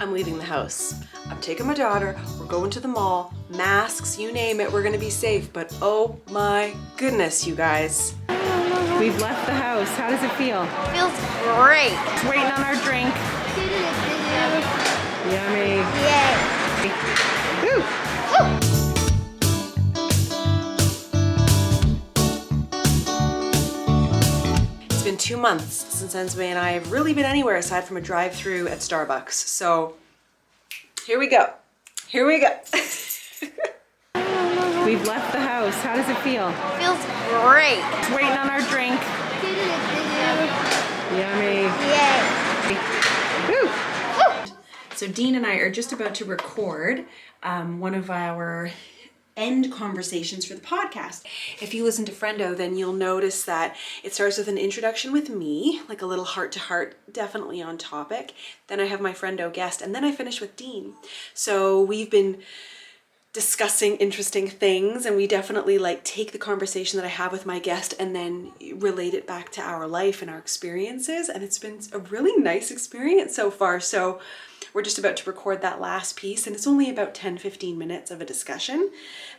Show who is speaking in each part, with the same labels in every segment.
Speaker 1: I'm leaving the house. I'm taking my daughter, we're going to the mall, masks, you name it, we're gonna be safe, but oh my goodness, you guys. We've left the house. How does it feel?
Speaker 2: Feels great.
Speaker 1: Just waiting on our drink. Yummy.
Speaker 2: Yay.
Speaker 1: Woo. It's been 2 months since Esmé and I have really been anywhere aside from a drive-through at Starbucks. So here we go. Here we go. We've left the house. How does it feel?
Speaker 2: Feels great.
Speaker 1: Just waiting on our drink. Yummy.
Speaker 2: Yay.
Speaker 1: Woo. So Dean and I are just about to record one of our end conversations for the podcast. If you listen to Friendo, then you'll notice that it starts with an introduction with me, like a little heart-to-heart, definitely on topic. Then I have my Friendo guest, and then I finish with Dean. So we've been discussing interesting things, and we definitely like take the conversation that I have with my guest and then relate it back to our life and our experiences, and it's been a really nice experience so far. So we're just about to record that last piece, and it's only about 10-15 minutes of a discussion.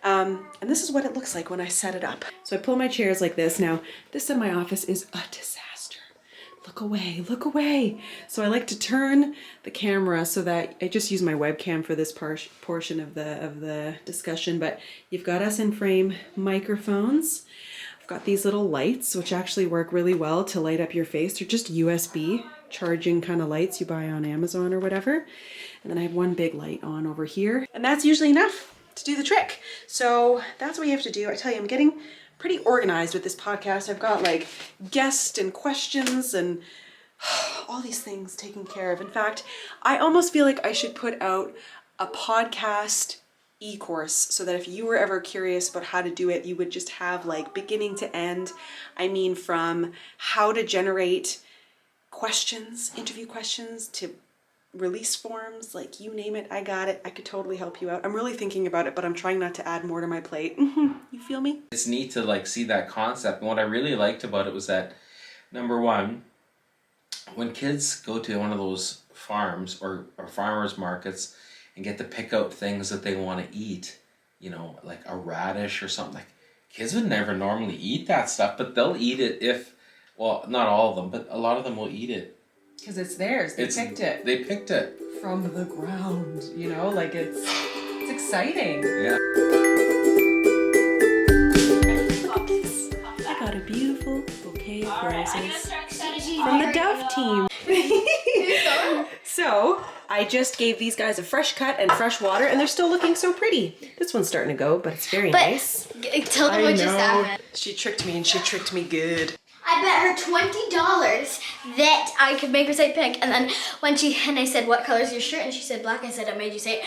Speaker 1: And this is what it looks like when I set it up. So I pull my chairs like this. Now, this in my office is a disaster. Look away, look away. So I like to turn the camera so that I just use my webcam for this portion of the discussion, but you've got us in frame microphones. I've got these little lights, which actually work really well to light up your face. They're just USB charging kind of lights you buy on Amazon or whatever. And then I have one big light on over here, and that's usually enough to do the trick. So that's what you have to do. I tell you, I'm getting pretty organized with this podcast. I've got like guests and questions and all these things taken care of. In fact, I almost feel like I should put out a podcast e-course so that if you were ever curious about how to do it, you would just have like beginning to end. I mean, from how to generate questions, interview questions, to release forms, like you name it, I got it. I could totally help you out. I'm really thinking about it, but I'm trying not to add more to my plate. You feel me?
Speaker 3: It's neat to like see that concept. And what I really liked about it was that, number one, when kids go to one of those farms or farmers markets and get to pick out things that they want to eat, you know, like a radish or something, like kids would never normally eat that stuff, but they'll eat it if, well, not all of them, but a lot of them will eat it.
Speaker 1: Because it's theirs. They picked it.
Speaker 3: They picked it.
Speaker 1: From the ground, you know, like it's exciting.
Speaker 3: Yeah.
Speaker 1: I got a beautiful bouquet of roses from the Dove team. So I just gave these guys a fresh cut and fresh water, and they're still looking so pretty. This one's starting to go, but it's very nice.
Speaker 2: Tell them what just happened.
Speaker 1: She tricked me, and she tricked me good.
Speaker 2: I bet her $20 that I could make her say pink, and then and I said, "What color is your shirt?" and she said black. I said, "I made you say it,"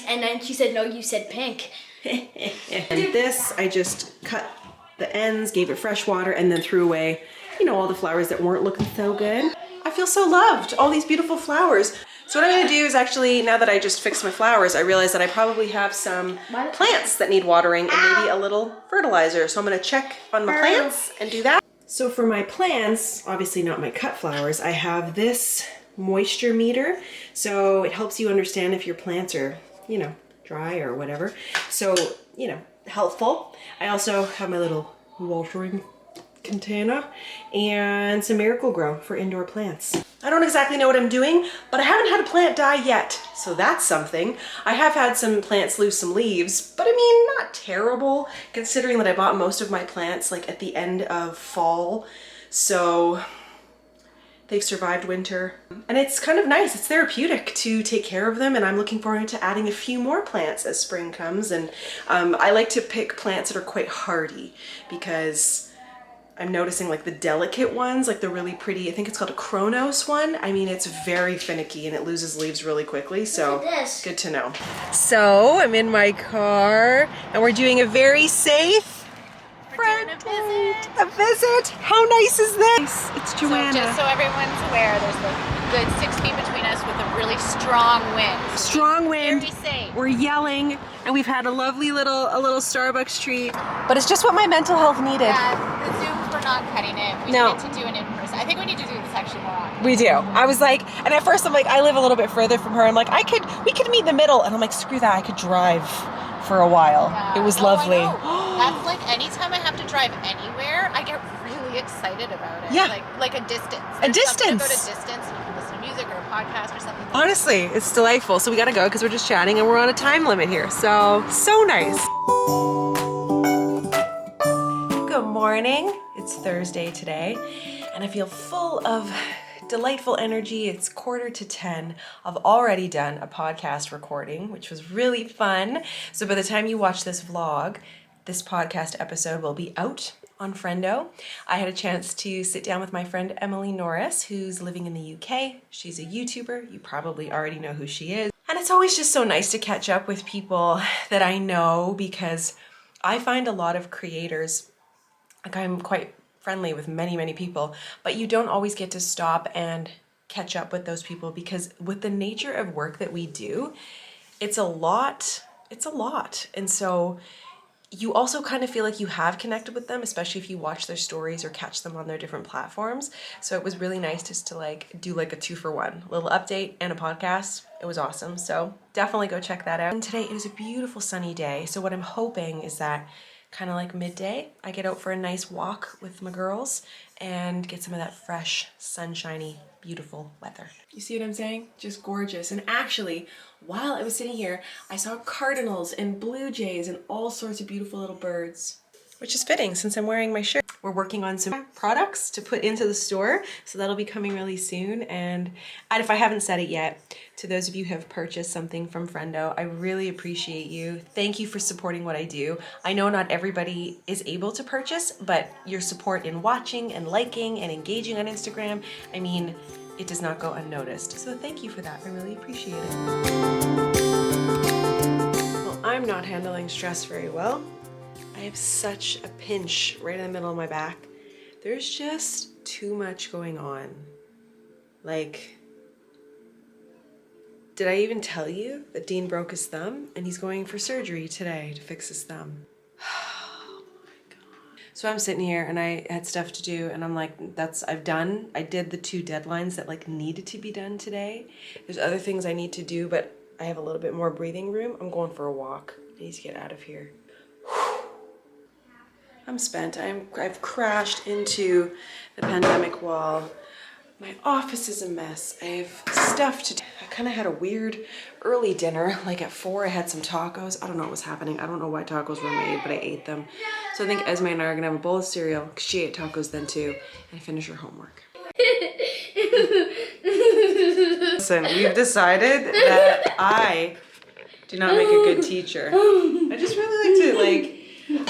Speaker 2: and then she said, "No, you said pink."
Speaker 1: And this, I just cut the ends, gave it fresh water, and then threw away, you know, all the flowers that weren't looking so good. I feel so loved, all these beautiful flowers. So what I'm gonna do is actually, now that I just fixed my flowers, I realize that I probably have some plants that need watering and maybe a little fertilizer. So I'm gonna check on my plants and do that. So for my plants, obviously not my cut flowers, I have this moisture meter. So it helps you understand if your plants are, you know, dry or whatever. So, you know, helpful. I also have my little watering container and some Miracle Grow for indoor plants. I don't exactly know what I'm doing, but I haven't had a plant die yet, so that's something. I have had some plants lose some leaves, but I mean, not terrible, considering that I bought most of my plants like at the end of fall, so they've survived winter. And it's kind of nice, it's therapeutic to take care of them, and I'm looking forward to adding a few more plants as spring comes. And I like to pick plants that are quite hardy, because I'm noticing like the delicate ones, like the really pretty, I think it's called a Kronos one. I mean, it's very finicky and it loses leaves really quickly, so good to know. So I'm in my car and we're doing a very safe a visit. How nice is this? It's Joanna.
Speaker 4: So just so everyone's aware, there's a good 6 feet between us with a really strong wind.
Speaker 1: Strong wind.
Speaker 4: Very safe.
Speaker 1: We're yelling, and we've had a lovely little Starbucks treat. But it's just what my mental health needed.
Speaker 4: Yeah, the Zooms were not cutting it. We
Speaker 1: No.
Speaker 4: needed to do an in-person. I think we need to do this actually more often.
Speaker 1: We do. I was like, and at first I'm like, I live a little bit further from her. I'm like, we could meet in the middle. And I'm like, screw that. I could drive for a while.
Speaker 4: Yeah.
Speaker 1: It was
Speaker 4: Oh,
Speaker 1: lovely.
Speaker 4: I know. That's like anytime I have to drive anywhere, I get really excited about it.
Speaker 1: Yeah.
Speaker 4: Like a distance.
Speaker 1: A
Speaker 4: There's something
Speaker 1: distance.
Speaker 4: about a distance, and you can listen to music or a podcast or something.
Speaker 1: Honestly, it's delightful. So we got to go because we're just chatting and we're on a time limit here. So nice. Good morning. It's Thursday today and I feel full of delightful energy. It's 9:45. I've already done a podcast recording, which was really fun. So by the time you watch this vlog, this podcast episode will be out on Friendo. I had a chance to sit down with my friend Emily Norris, who's living in the UK. She's a YouTuber. You probably already know who she is. And it's always just so nice to catch up with people that I know, because I find a lot of creators, like I'm quite friendly with many people, but you don't always get to stop and catch up with those people, because with the nature of work that we do, it's a lot. And so you also kind of feel like you have connected with them, especially if you watch their stories or catch them on their different platforms. So it was really nice just to like do like a 2-for-1, a little update and a podcast. It was awesome. So definitely go check that out. And today it is a beautiful sunny day. So what I'm hoping is that kind of like midday, I get out for a nice walk with my girls and get some of that fresh, sunshiny, beautiful weather. You see what I'm saying? Just gorgeous. And actually, while I was sitting here, I saw cardinals and blue jays and all sorts of beautiful little birds, which is fitting since I'm wearing my shirt. We're working on some products to put into the store, so that'll be coming really soon. And if I haven't said it yet, to those of you who have purchased something from Friendo, I really appreciate you. Thank you for supporting what I do. I know not everybody is able to purchase, but your support in watching and liking and engaging on Instagram, I mean, it does not go unnoticed. So thank you for that. I really appreciate it. Well, I'm not handling stress very well. I have such a pinch right in the middle of my back. There's just too much going on. Like, did I even tell you that Dean broke his thumb and he's going for surgery today to fix his thumb? Oh my God. So I'm sitting here and I had stuff to do and I'm like, I did the 2 deadlines that like needed to be done today. There's other things I need to do, but I have a little bit more breathing room. I'm going for a walk. I need to get out of here. I'm spent. I've crashed into the pandemic wall. My office is a mess. I have stuff to do. I kind of had a weird early dinner. Like at 4, I had some tacos. I don't know what was happening. I don't know why tacos were made, but I ate them. So I think Esmé and I are gonna have a bowl of cereal, because she ate tacos then too, and finish her homework. Listen, we've decided that I do not make a good teacher. I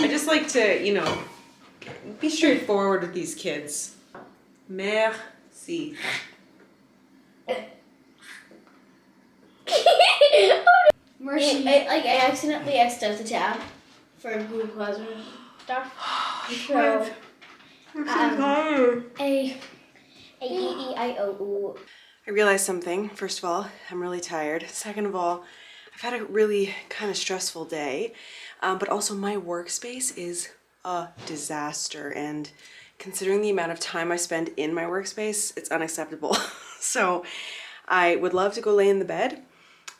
Speaker 1: just like to, you know, be straightforward with these kids. Merci.
Speaker 2: Mercy. I accidentally X'd out the tab for Google Classroom stuff. So, A-E-I-O-U.
Speaker 1: I realized something. First of all, I'm really tired. Second of all, I've had a really kind of stressful day, but also my workspace is a disaster, and considering the amount of time I spend in my workspace, it's unacceptable. So I would love to go lay in the bed.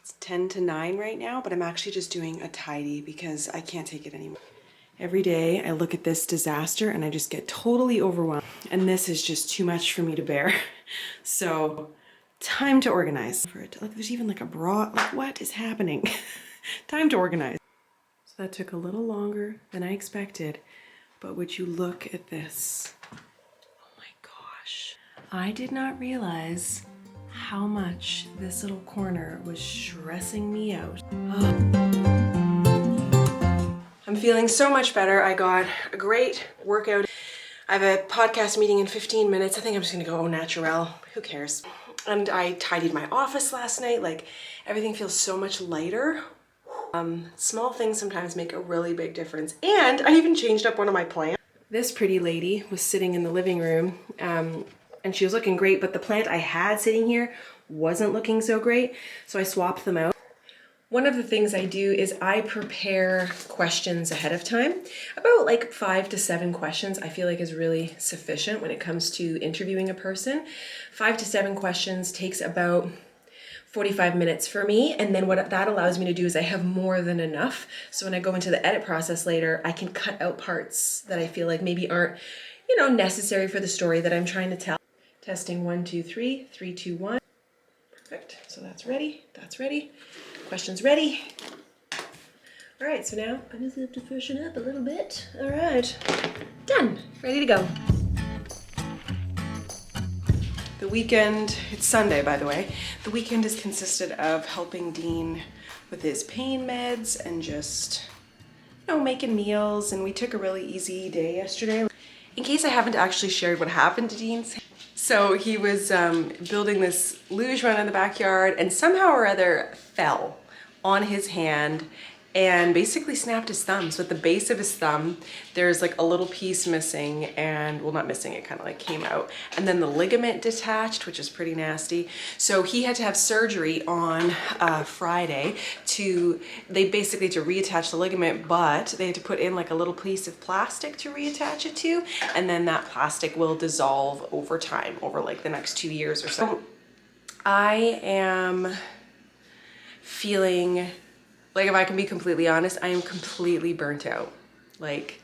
Speaker 1: It's 10 to 9 right now, but I'm actually just doing a tidy because I can't take it anymore. Every day I look at this disaster and I just get totally overwhelmed, and this is just too much for me to bear. So time to organize. Like there's even like a bra, like what is happening? Time to organize. So that took a little longer than I expected, but would you look at this? Oh my gosh. I did not realize how much this little corner was stressing me out. Oh. I'm feeling so much better. I got a great workout. I have a podcast meeting in 15 minutes. I think I'm just gonna go au naturel. Who cares? And I tidied my office last night. Like, everything feels so much lighter. Small things sometimes make a really big difference. And I even changed up one of my plants. This pretty lady was sitting in the living room, and she was looking great, but the plant I had sitting here wasn't looking so great. So I swapped them out. One of the things I do is I prepare questions ahead of time. About like 5 to 7 questions I feel like is really sufficient when it comes to interviewing a person. 5 to 7 questions takes about 45 minutes for me, and then what that allows me to do is I have more than enough. So when I go into the edit process later, I can cut out parts that I feel like maybe aren't, you know, necessary for the story that I'm trying to tell. Testing 1, 2, 3, 3, 2, 1. Perfect. So that's ready. That's ready. Questions ready. All right, so now I just have to freshen up a little bit. All right, done, ready to go. The weekend, it's Sunday by the way, the weekend has consisted of helping Dean with his pain meds and just, you know, making meals, and we took a really easy day yesterday. In case I haven't actually shared what happened to Dean's, so he was building this luge run in the backyard and somehow or other fell on his hand and basically snapped his thumb. So at the base of his thumb, there's like a little piece missing, and well, not missing, it kind of like came out. And then the ligament detached, which is pretty nasty. So he had to have surgery on Friday they basically to reattach the ligament, but they had to put in like a little piece of plastic to reattach it to. And then that plastic will dissolve over time, over like the next 2 years or so. I am feeling like, if I can be completely honest, I am completely burnt out. Like,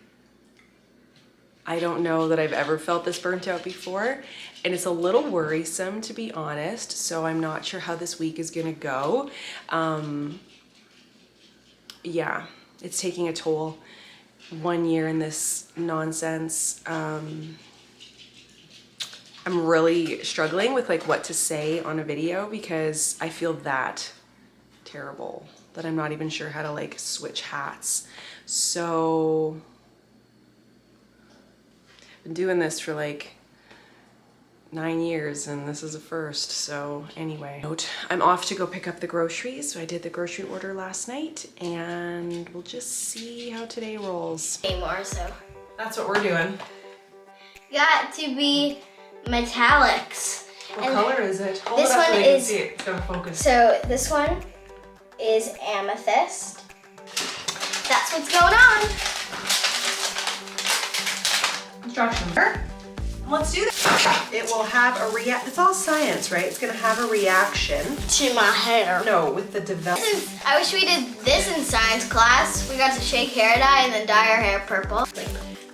Speaker 1: I don't know that I've ever felt this burnt out before, and it's a little worrisome, to be honest. So I'm not sure how this week is gonna go. Yeah, it's taking a toll. 1 year in this nonsense. I'm really struggling with like what to say on a video because I feel that terrible that I'm not even sure how to like switch hats. So I've been doing this for like 9 years and this is a first. So anyway, I'm off to go pick up the groceries. So I did the grocery order last night and we'll just see how today rolls.
Speaker 2: Anymore, so.
Speaker 1: That's what we're doing.
Speaker 2: Got to be metallics.
Speaker 1: What color is it? Hold
Speaker 2: this
Speaker 1: it up
Speaker 2: one
Speaker 1: so they can
Speaker 2: is,
Speaker 1: see it. It's gonna focus.
Speaker 2: So this one is amethyst. That's what's going on.
Speaker 1: Instructions. Let's do this. It will have a it's all science, right? It's gonna have a reaction.
Speaker 2: To my hair.
Speaker 1: No, with the development.
Speaker 2: I wish we did this in science class. We got to shake hair dye and then dye our hair purple.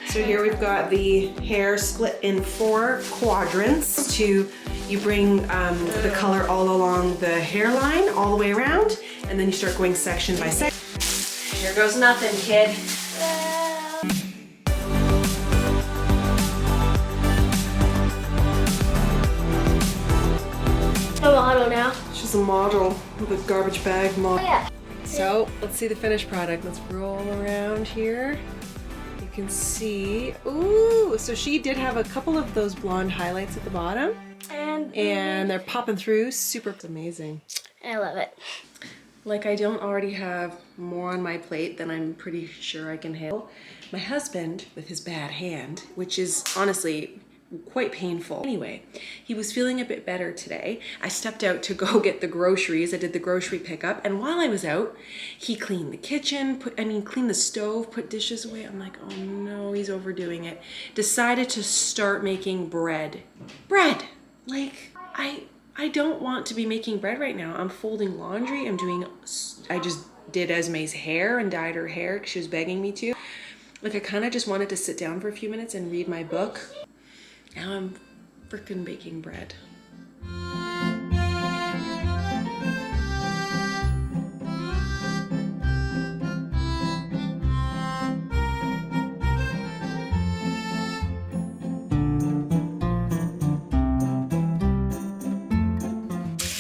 Speaker 1: So here we've got the hair split in 4 quadrants. You bring the color all along the hairline, all the way around, and then you start going section by section. Here goes nothing, kid.
Speaker 2: A model now.
Speaker 1: She's a model with a garbage bag model.
Speaker 2: Oh, yeah.
Speaker 1: So let's see the finished product. Let's roll around here. You can see, ooh, so she did have a couple of those blonde highlights at the bottom. And they're popping through, super amazing.
Speaker 2: I love it.
Speaker 1: Like I don't already have more on my plate than I'm pretty sure I can handle. My husband, with his bad hand, which is honestly quite painful. Anyway, he was feeling a bit better today. I stepped out to go get the groceries. I did the grocery pickup, and while I was out, he cleaned the kitchen, cleaned the stove, put dishes away. I'm like, oh no, he's overdoing it. Decided to start making bread. Bread! Like, I don't want to be making bread right now. I'm folding laundry. I just did Esmé's hair and dyed her hair because she was begging me to. Like, I kind of just wanted to sit down for a few minutes and read my book. Now I'm frickin' baking bread.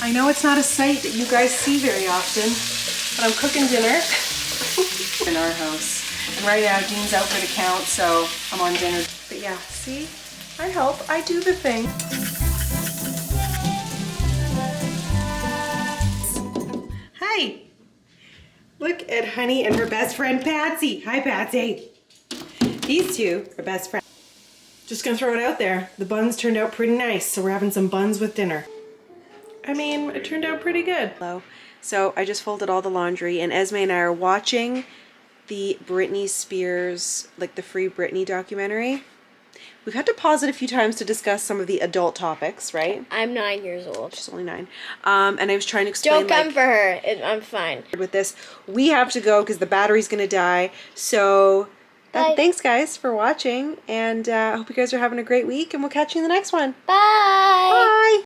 Speaker 1: I know it's not a sight that you guys see very often, but I'm cooking dinner in our house. And right now, Dean's out for the count, so I'm on dinner. But yeah, see? I help. I do the thing. Hi. Look at Honey and her best friend, Patsy. Hi, Patsy. These two are best friends. Just gonna throw it out there. The buns turned out pretty nice, so we're having some buns with dinner. I mean, it turned out pretty good. So I just folded all the laundry, and Esmé and I are watching the Britney Spears, like the Free Britney documentary. We've had to pause it a few times to discuss some of the adult topics, right?
Speaker 2: I'm 9 years old.
Speaker 1: She's only 9. And I was trying to explain,
Speaker 2: Don't come for her. I'm fine.
Speaker 1: with this. We have to go because the battery's going to die. So
Speaker 2: Bye.
Speaker 1: thanks, guys, for watching. And I hope you guys are having a great week. And we'll catch you in the next one.
Speaker 2: Bye.
Speaker 1: Bye.